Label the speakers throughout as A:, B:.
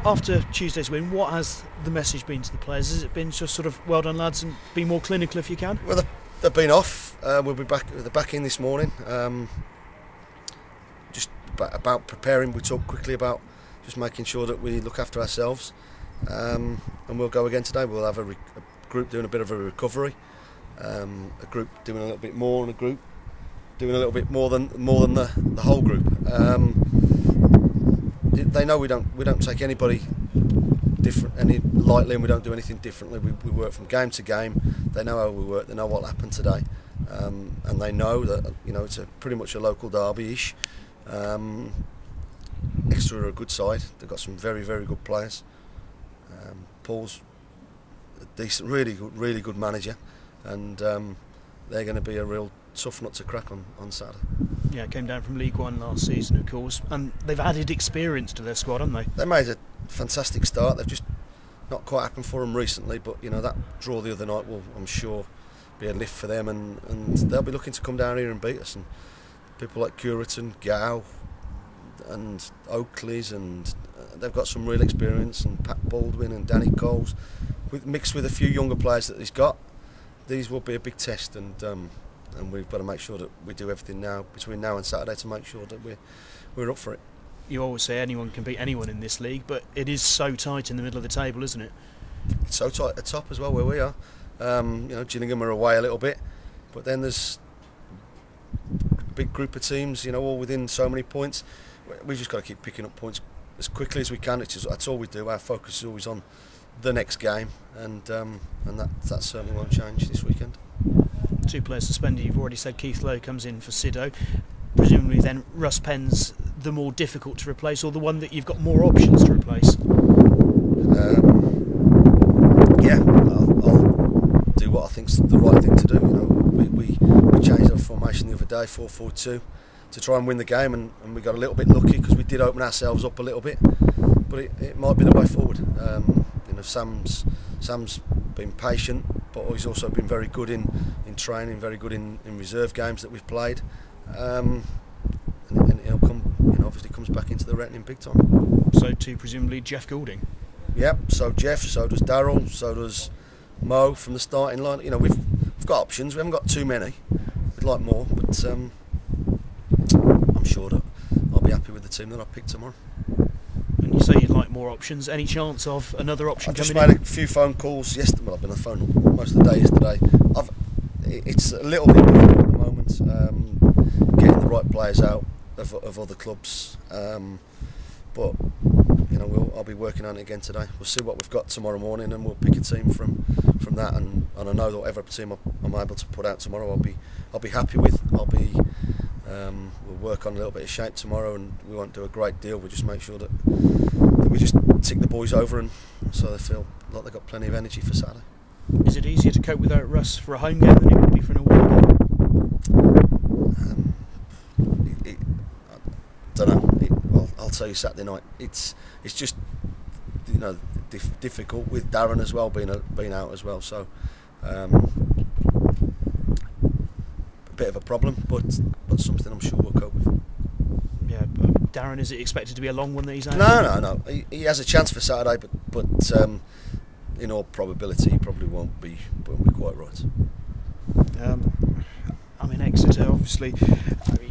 A: After Tuesday's win, what has the message been to the players? Has it been just sort of well done lads and be more clinical if you can?
B: Well, they've been off. We'll be back. They're back in this morning. Just about preparing. We talked quickly about just making sure that we look after ourselves, and we'll go again today. We'll have a group doing a bit of a recovery, a group doing a little bit more, and a group doing a little bit more than the whole group. They know we don't take anybody any lightly, and we don't do anything differently. We work from game to game. They know how we work. They know what happened today, and they know that it's pretty much a local derby-ish. Exeter are a good side. They've got some very, very good players. Paul's a decent, really good manager, and they're going to be a real tough nut to crack on Saturday.
A: Yeah, came down from League One last season, of course, and they've added experience to their squad, haven't they?
B: They made a fantastic start. They've just not quite happened for them recently, but that draw the other night will, I'm sure, be a lift for them, and they'll be looking to come down here and beat us. And people like Curitan, Gow, and Oakley's, and they've got some real experience, and Pat Baldwin and Danny Coles, mixed with a few younger players that he's got. These will be a big test, and we've got to make sure that we do everything now between now and Saturday to make sure that we're up for it.
A: You always say anyone can beat anyone in this league, but it is so tight in the middle of the table, isn't it?
B: It's so tight at the top as well, where we are. Gillingham are away a little bit, but then there's a big group of teams, all within so many points. We've just got to keep picking up points as quickly as we can. That's all we do. Our focus is always on the next game, and that certainly won't change this weekend.
A: 2 players suspended. You've already said Keith Lowe comes in for Sido. Presumably then Russ Penn's the more difficult to replace, or the one that you've got more options to replace?
B: I'll do what I think's the right thing to do. We changed our formation the other day, 4-4-2, to try and win the game, and we got a little bit lucky because we did open ourselves up a little bit, but it might be the way forward. Sam's been patient, but he's also been very good in training, very good in reserve games that we've played, and he'll come, obviously comes back into the reckoning big time.
A: So too presumably Jeff Goulding.
B: Yep. So Jeff, so does Darryl, so does Mo from the starting line. We've got options. We haven't got too many. We'd like more, but I'm sure that I'll be happy with the team that I pick tomorrow.
A: And you say you'd like more options. Any chance of another option coming in?
B: I've just made a few phone calls yesterday. Well, I've been on the phone most of the day yesterday. It's a little bit difficult at the moment, getting the right players out of other clubs. But I'll be working on it again today. We'll see what we've got tomorrow morning, and we'll pick a team from that. And I know that whatever team I'm able to put out tomorrow, I'll be happy with. We'll work on a little bit of shape tomorrow, and we won't do a great deal. We'll just make sure that we just tick the boys over, and so they feel like they've got plenty of energy for Saturday.
A: Is it easier to cope without Russ for a home game than it would be for an away game?
B: I don't know. I'll tell you Saturday night. It's just difficult with Darren as well being out as well. So a bit of a problem, but something I'm sure we'll cope with.
A: Yeah, but Darren, is it expected to be a long one that he's out?
B: No. He has a chance for Saturday, but in all probability he probably won't be quite right.
A: Exeter, obviously,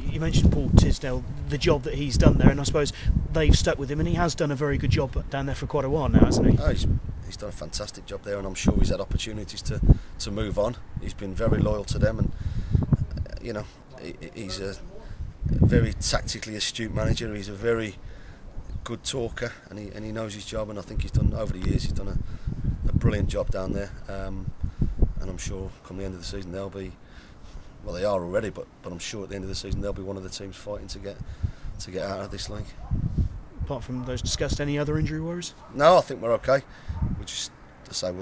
A: you mentioned Paul Tisdale, the job that he's done there, and I suppose they've stuck with him, and he has done a very good job down there for quite a while now, hasn't he?
B: Oh, he's done a fantastic job there, and I'm sure he's had opportunities to move on. He's been very loyal to them, and he's a very tactically astute manager. He's a very good talker, and he knows his job, and I think he's done, over the years, he's done a brilliant job down there, and I'm sure come the end of the season they'll be, well, they are already, but I'm sure at the end of the season they'll be one of the teams fighting to get out of this league.
A: Apart from those discussed, any other injury worries?
B: No, I think we're okay. We just, to say,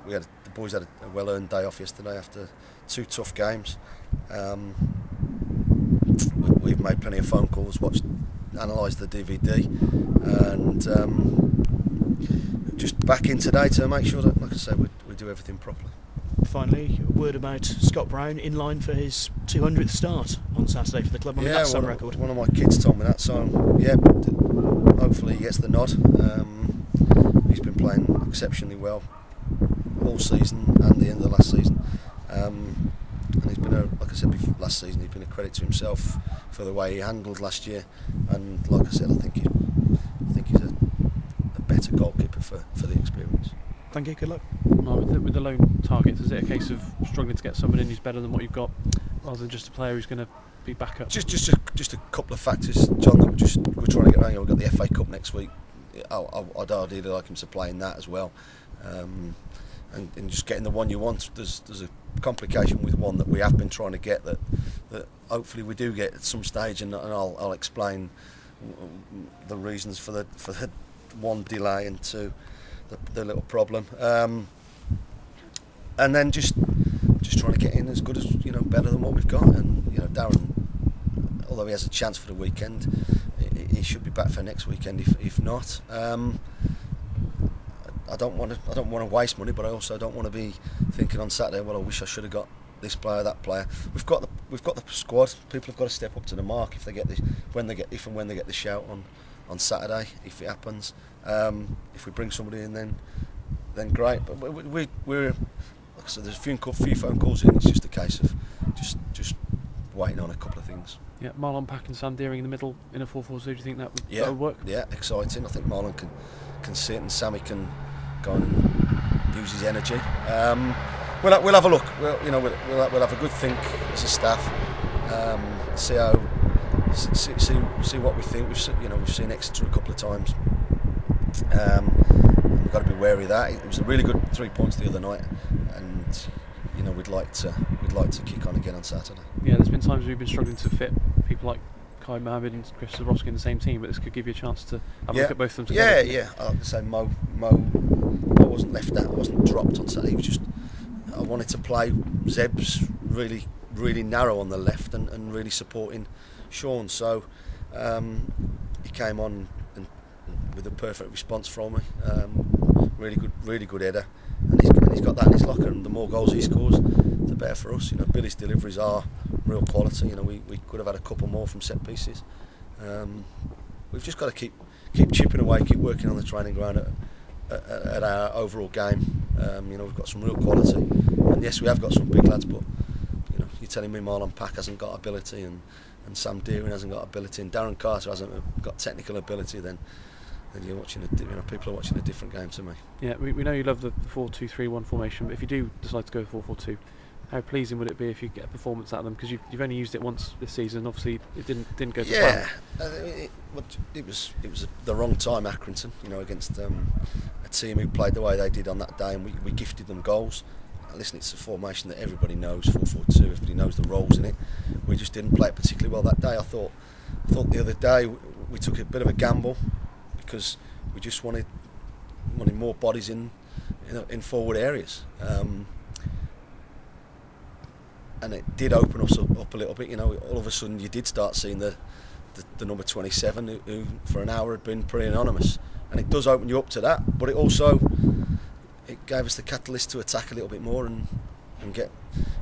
B: the boys had a well-earned day off yesterday after 2 tough games. We've made plenty of phone calls, analysed the DVD, and just back in today to make sure that, like I said, we do everything properly.
A: Finally, a word about Scott Brown in line for his 200th start on Saturday for the club. That's some record.
B: One of my kids told me that, so yeah, hopefully he gets the nod. He's been playing exceptionally well all season and the end of the last season. And he's been like I said last season, he's been a credit to himself for the way he handled last year. And like I said, I think he's a better goalkeeper for the experience.
A: Thank you. Good luck.
C: With the loan targets, is it a case of struggling to get someone in who's better than what you've got, rather than just a player who's going to be back up?
B: Just a couple of factors, John, that we're trying to get around. We've got the FA Cup next week. I'd ideally like him to play in that as well. And just getting the one you want, there's a complication with one that we have been trying to get that hopefully we do get at some stage, and I'll explain the reasons for the one delay and two the little problem, and then just trying to get in as good as better than what we've got. And Darren, although he has a chance for the weekend, he should be back for next weekend if not. I don't want to waste money, but I also don't want to be thinking on Saturday, well, I wish I should have got this player, that player. We've got the squad. People have got to step up to the mark if and when they get the shout on Saturday, if it happens. If we bring somebody in, then great. But we're like I said, there's a few phone calls in. It's just a case of just waiting on a couple of things.
C: Yeah, Marlon Pack and Sam Deering in the middle in a 4-4-2. Do you think that would work? Yeah,
B: exciting. I think Marlon can sit and Sammy can go and use his energy. We'll have a look. We'll have a good think as a staff. See what we think. We've seen Exeter a couple of times. We've got to be wary of that. It was a really good 3 points the other night, and we'd like to kick on again on Saturday.
C: Yeah, there's been times we've been struggling to fit people like Kai Mohammed and Chris Zabrowski in the same team, but this could give you a chance to have a look at both of them together.
B: Yeah. I like to say Mo wasn't left out, wasn't dropped on Saturday. He was just, I wanted to play Zeb's really, really narrow on the left and really supporting Sean. So he came on and with a perfect response from me. Really good header, and he's got that in his locker. And the more goals he scores, the better for us. Billy's deliveries are real quality. We could have had a couple more from set pieces. We've just got to keep chipping away, keep working on the training ground at our overall game. We've got some real quality, and yes, we have got some big lads. But you're telling me Marlon Pack hasn't got ability, and Sam Deering hasn't got ability, and Darren Carter hasn't got technical ability, then you're watching people are watching a different game to me.
C: Yeah, we know you love the 4-2-3-1 formation, but if you do decide to go 4-4-2, how pleasing would it be if you get a performance out of them? Because you've only used it once this season. Obviously, it didn't go to plan.
B: It was the wrong time, Accrington. Against a team who played the way they did on that day, and we gifted them goals. Listen, it's a formation that everybody knows, 4-4-2. Everybody knows the roles in it. We just didn't play it particularly well that day. I thought the other day we took a bit of a gamble because we just wanted more bodies in forward areas. And it did open us up a little bit. All of a sudden you did start seeing the number 27 who for an hour had been pretty anonymous, and it does open you up to that. But it gave us the catalyst to attack a little bit more and get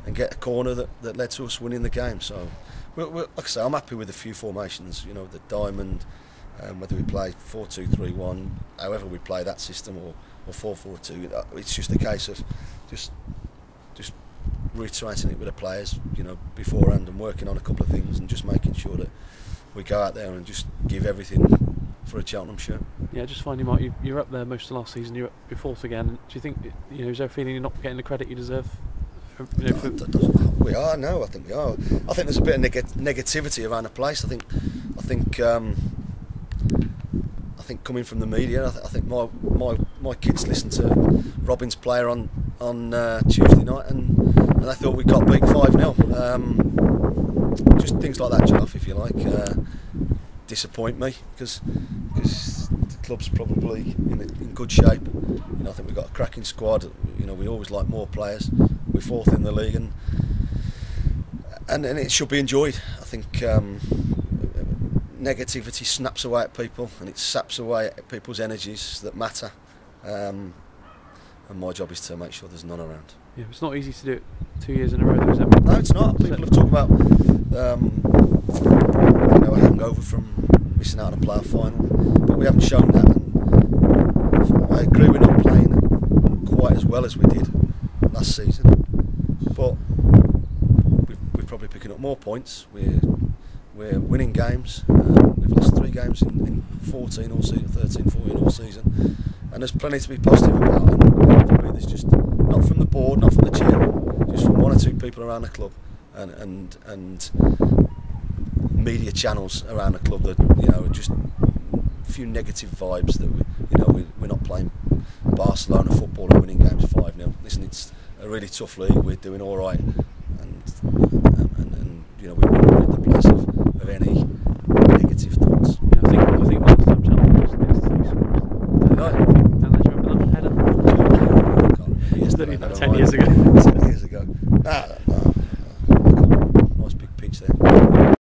B: a corner that led to us winning the game. So, like I say, I'm happy with a few formations. The diamond, whether we play 4-2-3-1, however we play that system, or 4-4-2. It's just a case of just reiterating it with the players, beforehand, and working on a couple of things, and just making sure that we go out there and just give everything for a Cheltenham shirt.
C: Yeah, just finally, Mark, you're up there most of last season. You're fourth again. Do you think is there a feeling you're not getting the credit you deserve?
B: We are. No, I think we are. I think there's a bit of negativity around the place. I think coming from the media, I think my kids listened to Robin's player on Tuesday night, and they thought we got beat 5-0. Just things like that, Joff, if you like, disappoint me because the club's probably in good shape. I think we've got a cracking squad. We always like more players. We're fourth in the league, and it should be enjoyed. I think negativity snaps away at people, and it saps away at people's energies that matter. And my job is to make sure there's none around.
C: Yeah, it's not easy to do it 2 years in a row, though, is it?
B: No, it's not. People have talked about a hangover from missing out on a playoff final. But we haven't shown that, and I agree we're not playing quite as well as we did last season. But we're probably picking up more points. We're winning games. We've lost 3 games in 14 all season, 13, 14 all season, and there's plenty to be positive about. And for me, there's just not from the board, not from the chairman, just from 1 or 2 people around the club, and media channels around the club that just a few negative vibes that we're not playing Barcelona football and winning games 5-0. Listen, it's a really tough league. We're doing all right, and we're at the place of any